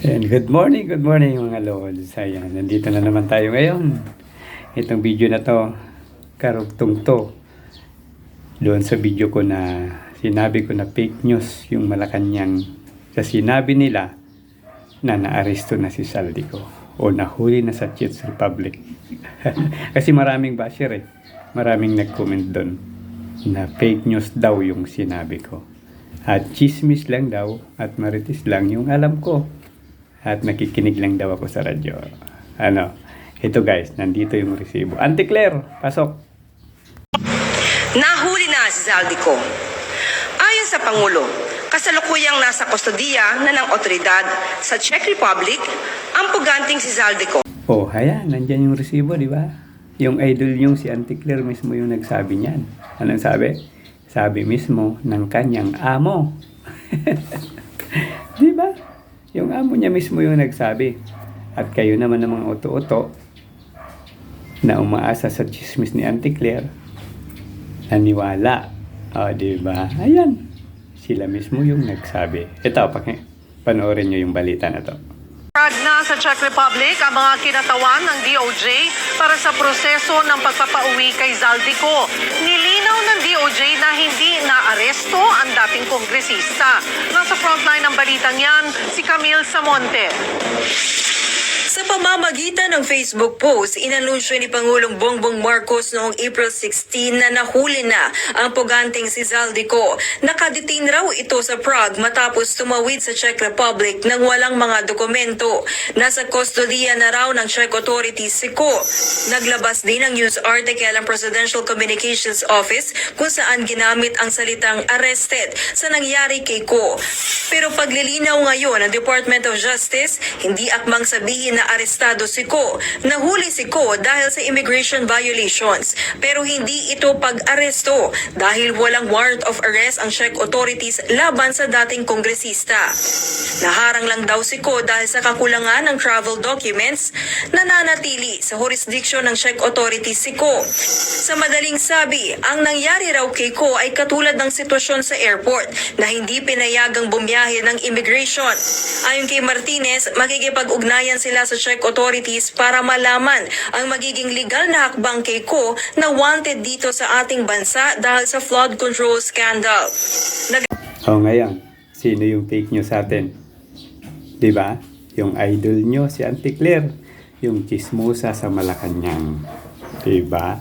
And good morning mga lods. Ayan, nandito na naman tayo ngayon. Itong video na to, karugtong to. Doon sa video ko na sinabi ko na fake news yung Malacanang sa sinabi nila na naaresto na si Zaldico o nahuli na sa Czech Republic. Kasi maraming basher Maraming nag-comment doon na fake news daw yung sinabi ko. At chismis lang daw at marites lang yung alam ko. At nakikinig lang daw ako sa radyo. Ito guys, nandito yung resibo. Auntie Claire, pasok. Nahuli na si Zaldico. Ayon sa Pangulo, kasalukuyang nasa kustodiya na ng otoridad sa Czech Republic ang puganting si Zaldico. Oh, ayan, nandyan yung resibo, di ba? Yung idol yung si Auntie Claire mismo yung nagsabi niyan. Anong sabi? Sabi mismo ng kanyang amo. Di ba? Yung amo niya mismo yung nagsabi. At kayo naman ng mga oto-oto na umaasa sa chismis ni Auntie Claire, naniwala. O, diba? Ayan. Sila mismo yung nagsabi. Ito, panoorin nyo yung balita na to. Na sa Czech Republic ang mga kinatawan ng DOJ para sa proseso ng pagpapauwi kay Zaldico. Nilinaw ng DOJ na hindi naaresto ang dating kongresista. Nasa frontline ng balitang yan, si Camille Samonte. Sa pamamagitan ng Facebook post, inanunsyo ni Pangulong Bongbong Marcos noong April 16 na nahuli na ang puganting si Zaldico. Nakadetain raw ito sa Prague matapos tumawid sa Czech Republic nang walang mga dokumento. Nasa kustodiya na raw ng Czech authorities si Ko. Naglabas din ng news article ang Presidential Communications Office kung saan ginamit ang salitang arrested sa nangyari kay Ko. Pero paglilinaw ngayon ng Department of Justice, hindi akmang sabihin na arestado si Ko. Nahuli si Ko dahil sa immigration violations. Pero hindi ito pag-aresto dahil walang warrant of arrest ang Czech authorities laban sa dating kongresista. Naharang lang daw si Ko dahil sa kakulangan ng travel documents, nananatili sa jurisdiction ng Czech authorities si Ko. Sa madaling sabi, ang nangyari raw kay Ko ay katulad ng sitwasyon sa airport na hindi pinayagang bumiyahe ng immigration. Ayon kay Martinez, makikipag-ugnayan sila sa Czech authorities para malaman ang magiging legal na hakbang kay Ko na wanted dito sa ating bansa dahil sa flood control scandal. Ngayon, sino yung fake news sa atin? Diba? Yung idol nyo, si Auntie Claire. Yung chismosa sa Malacanang. Diba?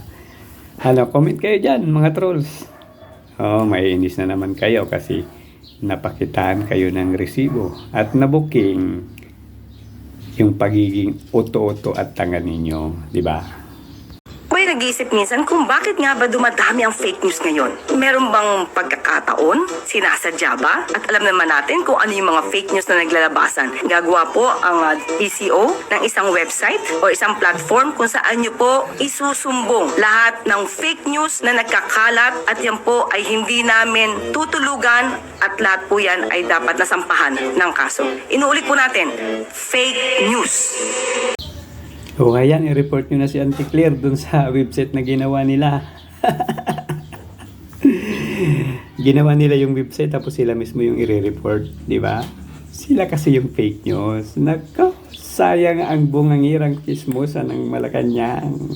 Comment kayo dyan, mga trolls. Maiinis na naman kayo kasi napakitaan kayo ng resibo at nabuking yung pagiging oto-oto at tanga ninyo, di ba? May nag-iisip minsan kung bakit nga ba dumadami ang fake news ngayon. Meron bang pagkakataon? Sinasadya ba? At alam naman natin kung ano yung mga fake news na naglalabasan. Gagawa po ang PCO ng isang website o isang platform kung saan nyo po isusumbong lahat ng fake news na nagkakalat at yan po ay hindi namin tutulugan at lahat po yan ay dapat nasampahan ng kaso. Inuulit po natin, fake news. O ayan, i-report nyo na si Auntie Claire dun sa website na ginawa nila. Ginawa nila yung website tapos sila mismo yung i-report, di ba? Sila kasi yung fake news. Nako, sayang ang bungangirang chismosa ng Malacanang.